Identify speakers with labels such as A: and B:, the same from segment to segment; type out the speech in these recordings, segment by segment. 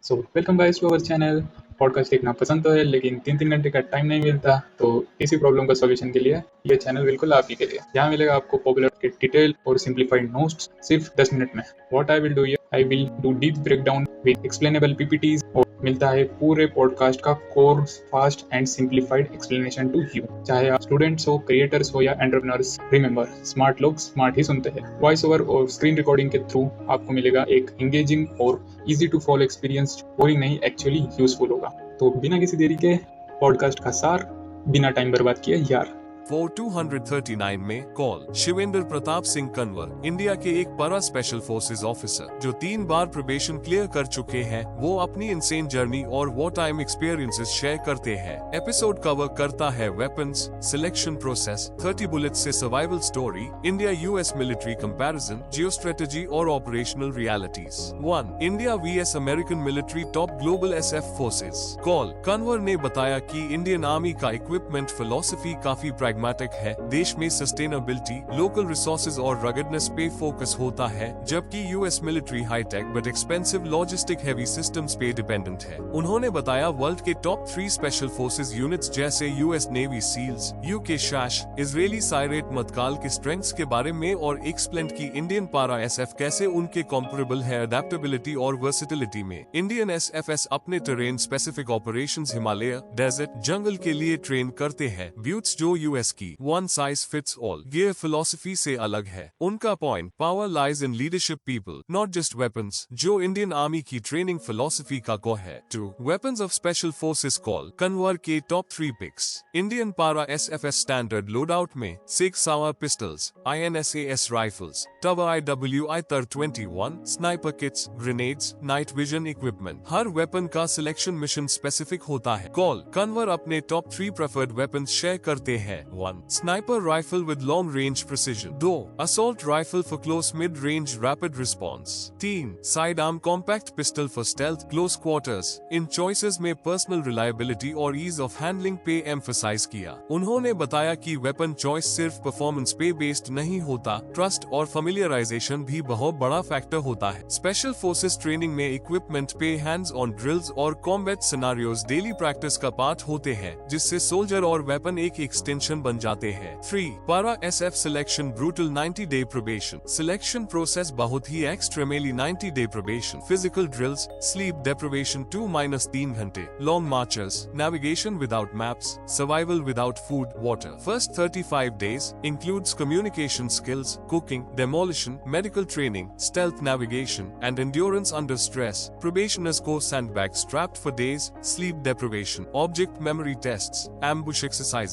A: So welcome guys to our channel. Podcast देखना पसंद तो है लेकिन 3-3 घंटे का टाइम नहीं मिलता, तो इसी प्रॉब्लम का सॉल्यूशन के लिए ये चैनल बिल्कुल आप ही के लिए। यहाँ मिलेगा आपको पॉपुलर के डिटेल और सिंप्लीफाइड नोट्स सिर्फ 10 मिनट में। What I will do here, I will do deep breakdown with explainable PPTs और मिलता है पूरे पॉडकास्ट का core fast and simplified explanation to you. चाहे आप स्टूडेंट्स हो, क्रिएटर्स हो या एंटरप्रेन्योर्स, रिमेंबर स्मार्ट लोग स्मार्ट ही सुनते हैं। वॉइस ओवर और स्क्रीन रिकॉर्डिंग के थ्रू आपको मिलेगा एक एंगेजिंग और easy to follow experience, boring नहीं, एक्चुअली यूजफुल होगा। तो बिना किसी देरी के पॉडकास्ट का सार, बिना टाइम बर्बाद किए यार।
B: 4239 में कॉल शिवेंद्र प्रताप सिंह कंवर, इंडिया के एक पैरा स्पेशल फोर्सेज ऑफिसर जो 3 बार प्रोबेशन क्लियर कर चुके हैं। वो अपनी इंसेन जर्नी और वॉर टाइम एक्सपीरियंसेस शेयर करते हैं। एपिसोड कवर करता है वेपन्स, सिलेक्शन प्रोसेस, 30 बुलेट्स से survival story, India US military comparison, geo strategy और operational realities. 1. India vs American military top global SF forces. Col Kanwar ने बताया कि इंडियन आर्मी का इक्विपमेंट फिलॉसफी काफी प्रैग्मेटिक है। देश में सस्टेनेबिलिटी, लोकल रिसोर्सेज और रगडनेस पे फोकस होता है, जबकि US military hi-tech but expensive logistic heavy systems पे डिपेंडेंट है। उन्होंने बताया वर्ल्ड के टॉप 3 स्पेशल फोर्सेज यूनिट्स जैसे यूएस नेवी सील्स, यूके शैश, इजरायली साइरेट मतकाल के स्ट्रेंथ्स के बारे में और एक्सप्लेन की इंडियन पारा एसएफ कैसे उनके कॉम्परेबल है अडेप्टेबिलिटी और वर्सिटिलिटी में। इंडियन एसएफएस अपने terrain specific operations Himalaya, desert, जंगल के लिए ट्रेन करते हैं। ब्यूट्स जो यूएस की one size fits all gear philosophy से अलग है। उनका point, power lies in leadership people not just weapons, जो इंडियन आर्मी की ट्रेनिंग फिलॉसफी का को है। 2. Weapons of special forces. Col Kanwar के top 3 picks. Indian para SFs standard loadout में 6 Sauer pistols, INSAS rifles, Tavor IWI TR-21, sniper kits, grenades, night vision equipment. हर weapon का selection mission specific होता है। Call Kanwar अपने टॉप 3 प्रेफर्ड वेपन्स शेयर करते हैं। 1. Sniper rifle with long range precision. 2. Assault rifle for close mid-range rapid response. 3. Sidearm compact pistol for stealth close quarters. In choices में personal reliability और ease of handling पे emphasize किया। उन्होंने बताया कि weapon choice सिर्फ performance पे based नहीं होता, trust और familiarization भी बहुत बड़ा factor होता है। Special forces training में equipment पे hands-on drills और combat scenarios daily practice का पार्ट होते हैं, जिससे soldier और weapon एक extension बन जाते हैं। 3. Para SF selection brutal 90 day probation. Selection process बहुत ही extremely 90 day probation, physical drills, sleep deprivation 2-3 घंटे, long marches, navigation without maps, survival without food water. First 35 days includes communication skills, cooking, demolition, medical training, stealth navigation and endurance under stress. Probationers को sandbag strapped for days, sleep deprivation, object memory tests, ambush exercises.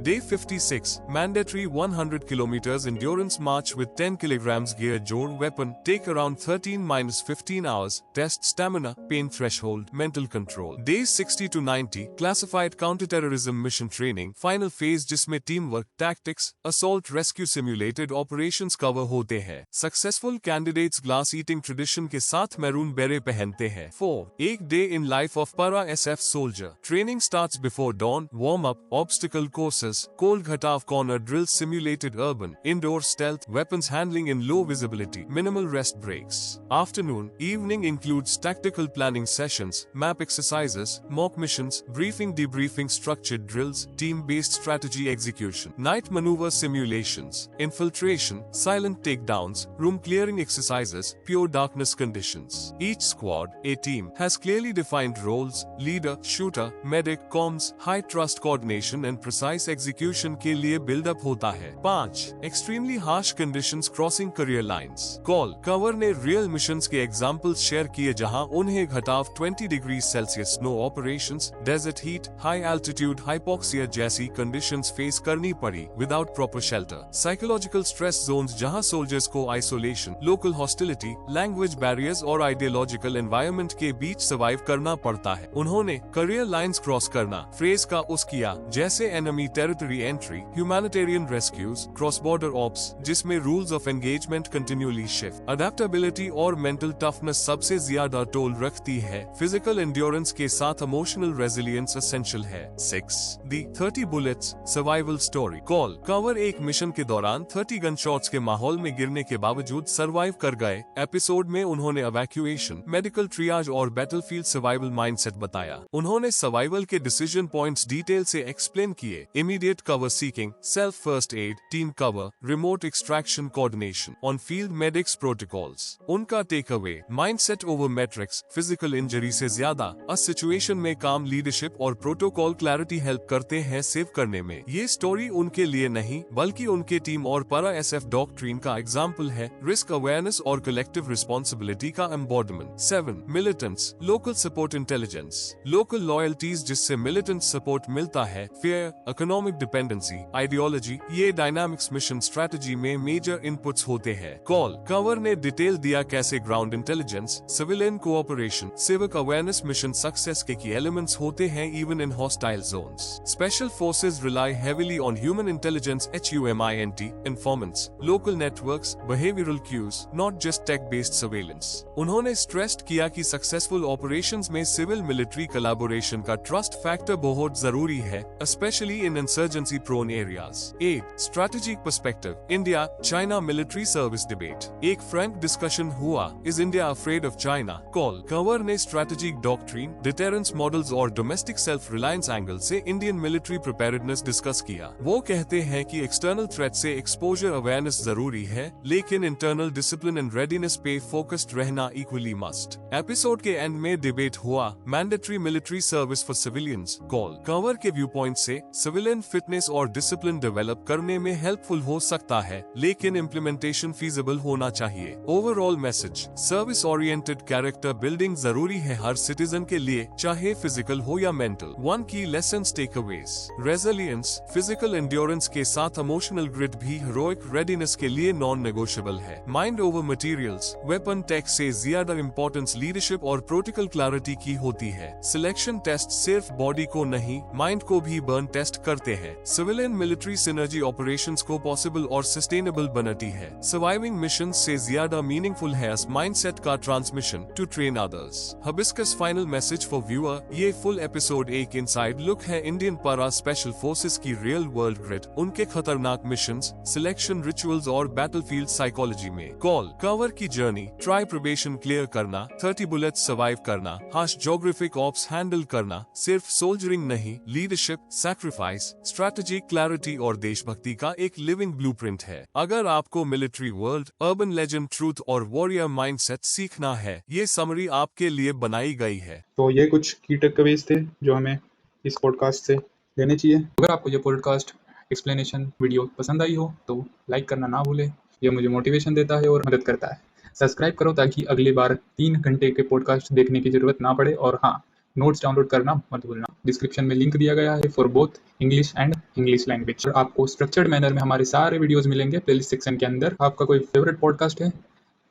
B: Day 56, mandatory 100 kilometers endurance march with 10 kilograms gear जोड़ weapon, take around 13-15 hours, test stamina, pain threshold, mental control. Days 60 to 90, classified counterterrorism mission training, final phase जिसमें teamwork, tactics, assault rescue simulated operations cover होते हैं। Successful candidates glass eating tradition के साथ maroon beret पहनते हैं। 4. एक day in life of para SF soldier. Training starts before dawn, warm up, obstacle courses, cold Ghatav corner drills, simulated urban, indoor stealth, weapons handling in low visibility, minimal rest breaks. Afternoon, evening includes tactical planning sessions, map exercises, mock missions, briefing debriefing, structured drills, team-based strategy execution, night maneuver simulations, infiltration, silent takedowns, room clearing exercises, pure darkness conditions. Each squad, a team, has clearly defined roles, leader, shooter, medic, comms, high trust coordination and precise execution के लिए buildup होता है। 5. Extremely harsh conditions crossing career lines. Col Kanwar ने real missions के examples share किए जहां उन्हें घटाव 20 degree Celsius snow operations, desert heat, high altitude hypoxia जैसी कंडीशंस फेस करनी पड़ी without proper shelter. Psychological stress zones जहां सोल्जर्स को isolation, local hostility, language barriers और आइडियोलॉजिकल एनवायरनमेंट के बीच सर्वाइव करना पड़ता है। उन्होंने करियर लाइंस क्रॉस करना फ्रेज का उस किया जैसे enemy territory entry, humanitarian rescues, cross border ops जिसमें rules of engagement continually shift, adaptability और मेंटल टफनेस सबसे ज्यादा टोल रखती है। फिजिकल एंड्योरेंस के साथ इमोशनल रेजिलियंस एसेंशियल है। 6. दी 30 bullets survival story. Call cover एक मिशन के दौरान 30 गन शॉट्स के माहौल में गिरने के बावजूद सर्वाइव कर गए। एपिसोड में उन्होंने इवैक्यूएशन, मेडिकल ट्रियाज और बैटलफील्ड सर्वाइवल माइंडसेट बताया। उन्होंने सर्वाइवल के डिसीजन पॉइंट्स डिटेल से एक्सप्लेन किए। Immediate cover seeking, self first aid, team cover, remote extraction coordination, on field medics protocols. उनका takeaway, mindset over matrix, physical injury से ज्यादा a situation में काम लीडरशिप और प्रोटोकॉल क्लैरिटी हेल्प करते हैं सेव करने में। ये स्टोरी उनके लिए नहीं बल्कि उनके टीम और पैरा एसएफ डॉक्ट्रिन का एग्जाम्पल है, रिस्क अवेयरनेस और कलेक्टिव रिस्पॉन्सिबिलिटी का embodiment. 7. Militants, local support intelligence, local loyalties जिससे मिलिटेंट सपोर्ट मिलता है, फेयर, इकोनॉमिक डिपेंडेंसी, आइडियोलॉजी, ये डायनामिक्स मिशन स्ट्रेटजी में मेजर इनपुट्स होते हैं। कॉल कवर ने डिटेल दिया कैसे ground intelligence, civilian cooperation, civic awareness mission success के की एलिमेंट्स होते हैं even in hostile zones. Special forces rely heavily on human intelligence HUMINT, informants, local networks, behavioural cues, not just tech based surveillance. उन्होंने stressed किया कि successful operations में civil military collaboration का trust factor बहुत जरूरी है, specially in insurgency prone areas. 8. Strategic perspective, India China military service debate. एक frank discussion हुआ, is India afraid of China? कॉल कवर ने स्ट्रेटेजिक डॉक्ट्रिन, डिटेरेंस मॉडल्स और डोमेस्टिक सेल्फ रिलायंस एंगल से इंडियन मिलिट्री प्रिपेयर्डनेस डिस्कस किया। वो कहते हैं कि एक्सटर्नल थ्रेट से एक्सपोजर अवेयरनेस जरूरी है, लेकिन इंटरनल डिसिप्लिन एंड रेडीनेस पे फोकस्ड रहना इक्वली मस्ट। एपिसोड के एंड में डिबेट हुआ, mandatory military service for civilians. Call cover के व्यू पॉइंट से सिविलियन फिटनेस और डिसिप्लिन डेवलप करने में हेल्पफुल हो सकता है, लेकिन इम्प्लीमेंटेशन फीजिबल होना चाहिए। Overall message, service oriented character building जरूरी है हर सिटीजन के लिए, चाहे फिजिकल हो या मेंटल। 1 की lessons takeaways, resilience, physical endurance के साथ इमोशनल ग्रिड भी हीरोइक रेडीनेस के लिए नॉन नेगोशिएबल है। Mind over materials, weapon tech से ज्यादा इंपॉर्टेंस लीडरशिप और प्रोटोकॉल क्लैरिटी की होती है। सिलेक्शन टेस्ट सिर्फ बॉडी को नहीं, माइंड को भी बर्न टेस्ट करते हैं। सिविलियन मिलिट्री सिनर्जी ऑपरेशंस को पॉसिबल और सस्टेनेबल बनाती है। सर्वाइविंग मिशन से ज्यादा मीनिंगफुल है माइंडसेट का transmission to train others. Hibiscus final message for viewer, ये फुल एपिसोड एक इनसाइड लुक है इंडियन पैरा स्पेशल फोर्सेस की रियल वर्ल्ड ग्रिड, उनके खतरनाक मिशंस, सिलेक्शन रिचुअल्स और बैटलफील्ड साइकोलॉजी में। कॉल कवर की जर्नी, ट्राई प्रोबेशन क्लियर करना, 30 बुलेट्स सर्वाइव करना, हार्श ज्योग्राफिक ऑप्स हैंडल करना, सिर्फ सोल्जरिंग नहीं, लीडरशिप, सैक्रिफाइस, स्ट्रैटेजी, क्लैरिटी और देशभक्ति का एक लिविंग ब्लूप्रिंट है। अगर आपको military world, urban legend, truth और वॉरियर माइंडसेट सीखना है, ये समरी आपके लिए बनाई गई है।
A: तो ये कुछ की टेकअवेज थे जो हमें इस पॉडकास्ट से लेने चाहिए। अगर आपको ये पॉडकास्ट एक्सप्लेनेशन वीडियो पसंद आई हो तो लाइक करना ना भूलें, ये मुझे मोटिवेशन देता है और मदद करता है। सब्सक्राइब करो ताकि अगली बार 3 घंटे के पॉडकास्ट देखने की जरूरत ना पड़े। और हाँ, नोट्स डाउनलोड करना मत भूलना। डिस्क्रिप्शन में लिंक दिया गया है for both English and English language. और आपको स्ट्रक्चर्ड मैनर में हमारे सारे वीडियोस मिलेंगे प्लेलिस्ट सेक्शन के अंदर। आपका कोई फेवरेट पॉडकास्ट है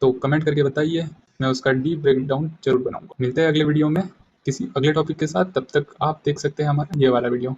A: तो कमेंट करके बताइए, मैं उसका डीप ब्रेकडाउन जरूर बनाऊंगा। मिलते हैं अगले वीडियो में किसी अगले टॉपिक के साथ, तब तक आप देख सकते हैं हमारा ये वाला वीडियो।